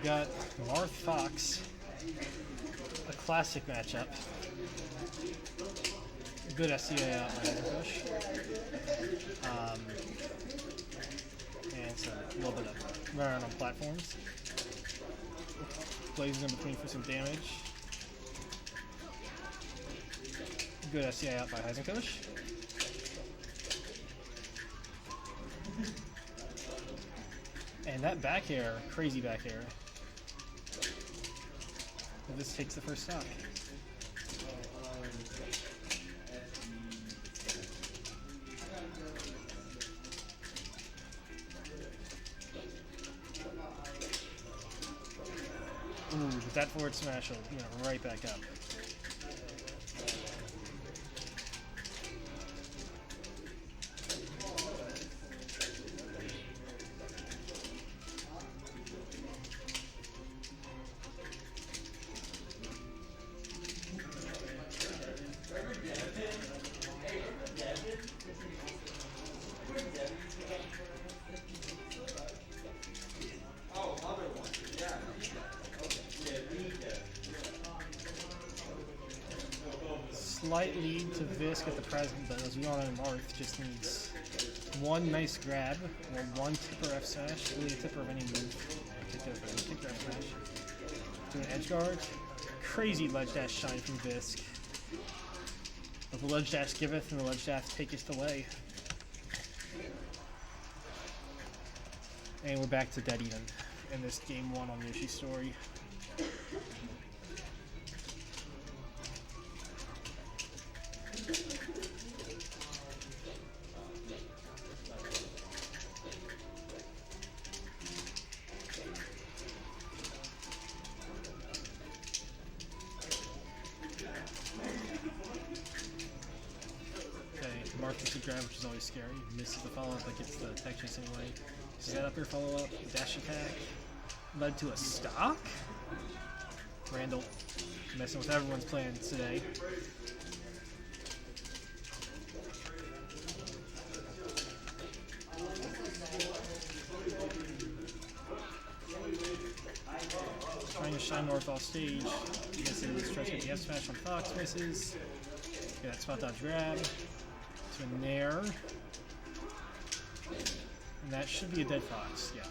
We've got Marth Fox, a classic matchup. Good SCA out by Heisenkush. And so a little bit of run around on platforms. Blazes in between for some damage. Good SCA out by Heisenkush. And that back air, crazy back air. This takes the first stock. Ooh, with that forward smash, right back up. Slight lead to ViSQ at the present, but as we all know, Marth just needs one nice grab or one tipper F smash, really a tipper of any move. Tipper F smash. Do an edge guard. Crazy ledge dash shine from ViSQ. But the ledge dash giveth and the ledge dash taketh away. And we're back to dead even in this game 1 on Yoshi's story. Marth gets the grab, which is always scary. Misses the follow-up, but gets the tech chase anyway. Set up your follow-up, dash attack. Led to a stock? Randall messing with everyone's plans today. Trying to shine Marth off stage. Misses, tries to get the F smash on Fox, misses. Get that spot dodge grab. To a nair. And that should be a dead Fox, yeah.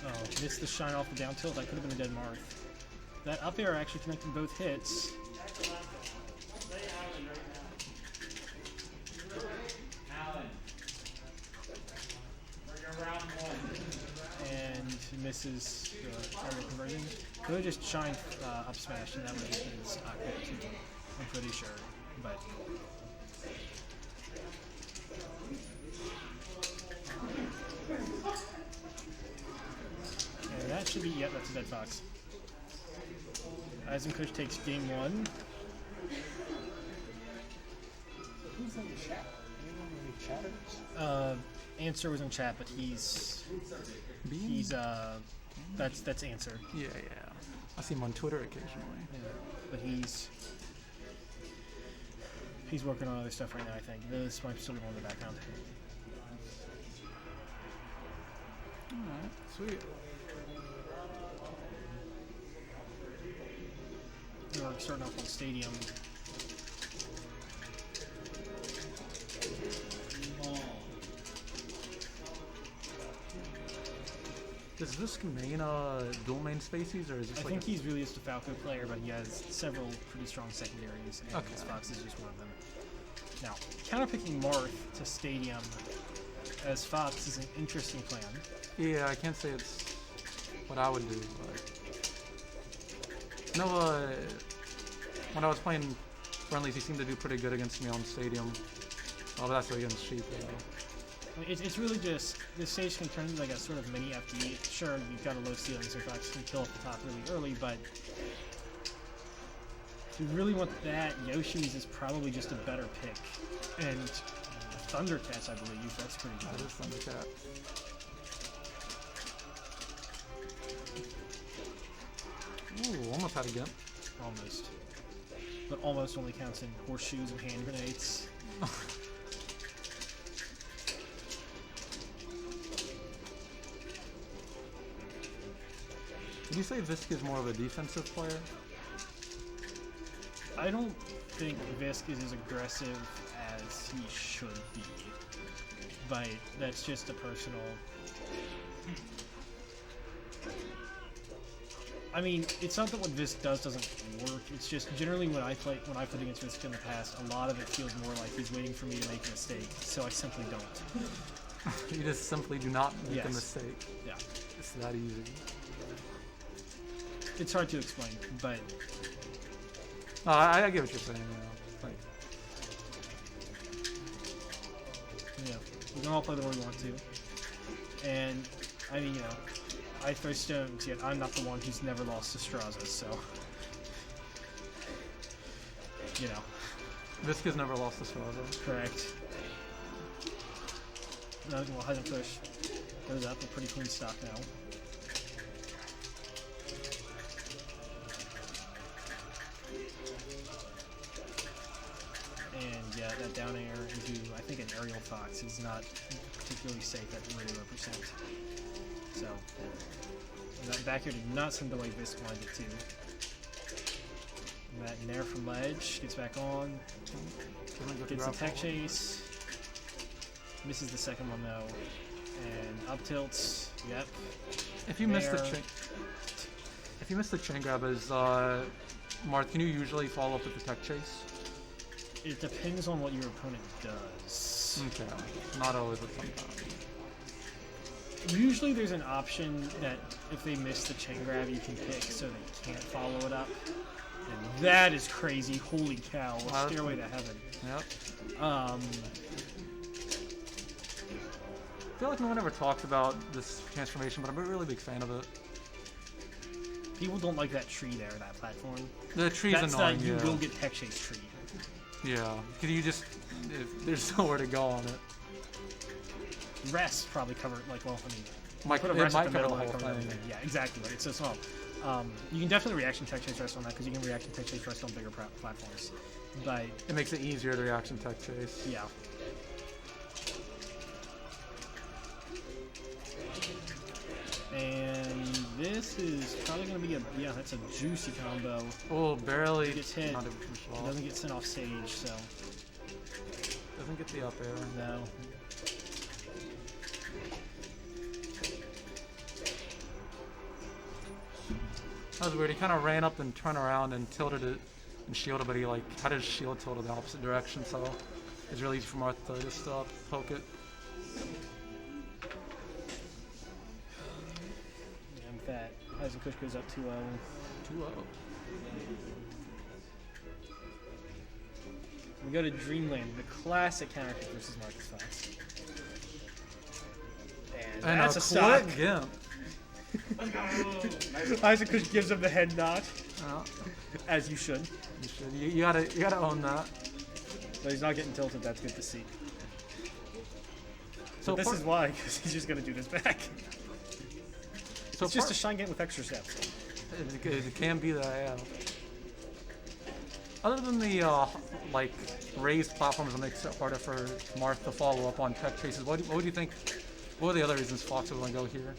Oh, missed the shine off the down tilt. That could have been a dead Marth. That up air actually connected both hits. And misses the target conversion. Could have just shined up smash and that would have just been stock hit too. I'm pretty sure. But and that should be, yep, that's a dead Fox. Heisenkush takes game 1. Who's in the chat? Anyone in the chatters? Answer was in chat, but he's that's Answer. Yeah. I see him on Twitter occasionally. Yeah, but he's working on other stuff right now, I think. This might still be on in the background. Alright, sweet. We're starting off on Stadium. Does this main dual main spacies, or is this I think he's really just a Falco player, but he has several pretty strong secondaries, and this Fox is just one of them. Now, counterpicking Marth to Stadium as Fox is an interesting plan. Yeah, I can't say it's what I would do, but no, when I was playing friendlies, he seemed to do pretty good against me on Stadium. Oh, but that's against Sheep, though. I mean, it's really just, this stage can turn into like a sort of mini FD. Sure, you've got a low ceiling, so Fox can kill at the top really early, but if you really want that, Yoshi's is probably just a better pick. And Thundercats, I believe, that's pretty good. That is Thundercat. Ooh, almost had a Gimp. Almost. But almost only counts in horseshoes and hand grenades. Would you say ViSQ is more of a defensive player? I don't think ViSQ is as aggressive as he should be. But that's just a personal... I mean, it's not that what ViSQ does doesn't work. It's just generally when I played against ViSQ in the past, a lot of it feels more like he's waiting for me to make a mistake. So I simply don't. You just simply do not make Yes. a mistake. Yeah, It's that easy. it's hard to explain, but Oh, I get what you're saying. Like, you know, we can all play the way we want to. And I mean, you know, I throw stones, yet I'm not the one who's never lost to Straza, so you know. ViSQ has never lost to Straza. Correct. No, well, Heisenkush goes up a pretty clean stock now. And yeah, that down air into, I think, an aerial fox is not particularly safe at regular percent. So, that back here did not send the way ViSQ wanted it to. And that nair from ledge, gets back on, gets the tech chase, misses the second one though, and up tilts, yep. If you miss the chain grab as Marth, can you usually follow up with the tech chase? It depends on what your opponent does. Okay, not always, but sometimes. Usually there's an option that if they miss the chain grab, you can pick so they can't follow it up. And that is crazy. Holy cow. Wow, Stairway to heaven. Yep. Um, I feel like no one ever talked about this transformation, but I'm a really big fan of it. people don't like that tree there, that platform. The tree's That's annoying, that you yeah. will get tech chase tree. Yeah, because you just, there's nowhere to go on it. Rest probably covered, like, well, I mean, It rest might at the cover middle the and whole cover thing. everything. Yeah, exactly right. It's so small. You can definitely reaction tech chase rest on that because you can reaction tech chase rest on bigger platforms. But It makes it easier to reaction tech chase. yeah. And this is probably going to be yeah, that's a juicy combo. Oh, barely. He gets hit. Not able to finish He off. doesn't get sent off stage, so Doesn't get the up air. no. That was weird. He kind of ran up and turned around and tilted it and shielded, but he like had his shield tilted the opposite direction, so it's really easy for Marth to just poke it. And that Heisenkush goes up 2-0. 2-0. We go to Dreamland, the classic counter pick versus Marcus Fox. And that's a stock. quick Gimp. Heisenkush gives him the head nod, Yeah, as you should. you should. You gotta own that. But he's not getting tilted, that's good to see. So But this is why, because he's just going to do this back. so It's just a shine game with extra steps. It can be that, yeah. Other than the like raised platforms that makes it harder for Marth to follow up on tech chases, what do you think? What are the other reasons Fox would want to go here?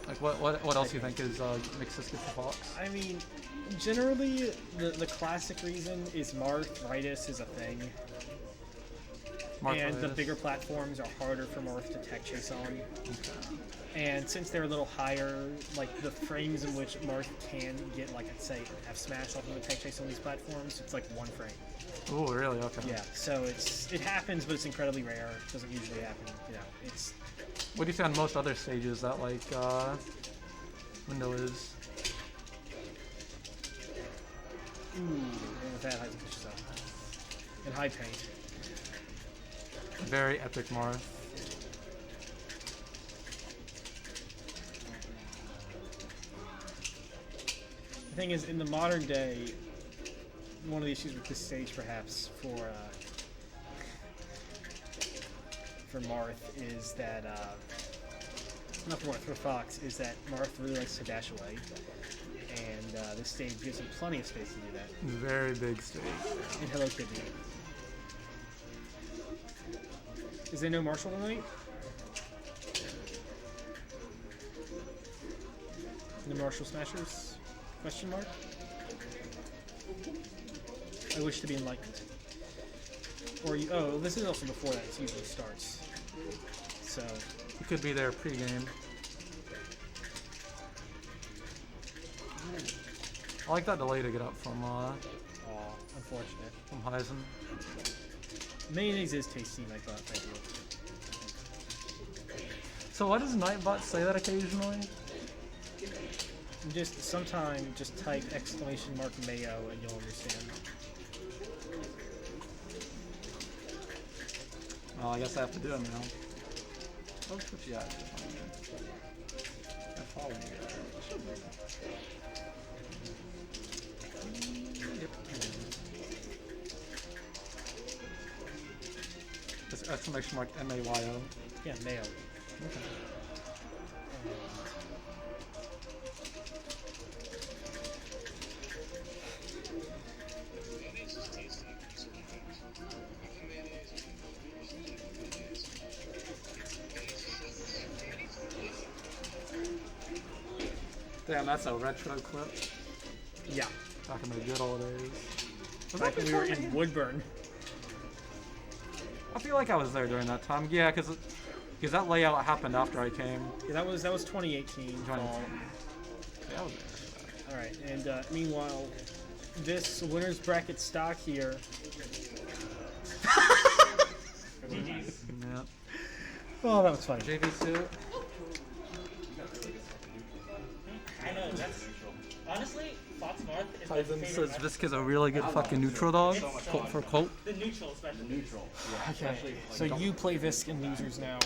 Like what else do you think is makes this good for Fox? I mean, generally, the classic reason is Marth-ritis is a thing. And the bigger platforms are harder for Marth to tech chase on. Okay. And since they're a little higher, like the frames in which Marth can get, like, let's say, F smash off of a tech chase on these platforms, it's like 1 frame. Oh, really? Okay. Yeah, so it happens, but it's incredibly rare. It doesn't usually happen. You know, it's. What do you see on most other stages that like window is? Ooh, and with that, Heisenkush is up. And high paint. Very epic Marth. The thing is, in the modern day, one of the issues with this stage, perhaps, for Marth is that not for Marth, for Fox, is that Marth really likes to dash away, and this stage gives him plenty of space to do that. Very big stage. And Hello Kitty. Is there no Marshall tonight? No Marshall Smashers? Question mark? I wish to be enlightened. Or you, oh, this is also before that. It usually starts. So You could be there pre-game. I like that delay to get up from unfortunate. Heisen. Mayonnaise is tasty, I thought. So why does Nightbot say that occasionally? Just sometime just type exclamation mark mayo and you'll understand. Well, I guess I have to do it now. Let's put you out. I'm following you. Yep. This exclamation mark M-A-Y-O. Yeah, mayo. Okay. Damn, that's a retro clip. Yeah. Back in the good old days. Was Back that when we were before in Woodburn. I feel like I was there during that time. Yeah, because that layout happened after I came. Yeah, that was 2018 fall. Yeah, I was there. All right, and meanwhile, this winner's bracket stock here. GG's. Yeah. Oh, that was funny. JV2. I know, that's honestly, Fox Marth is my Heisen favorite. says Visk is a really good fucking neutral dog. Colt for Colt. The neutral, especially. Okay, so you play Visk and losers now.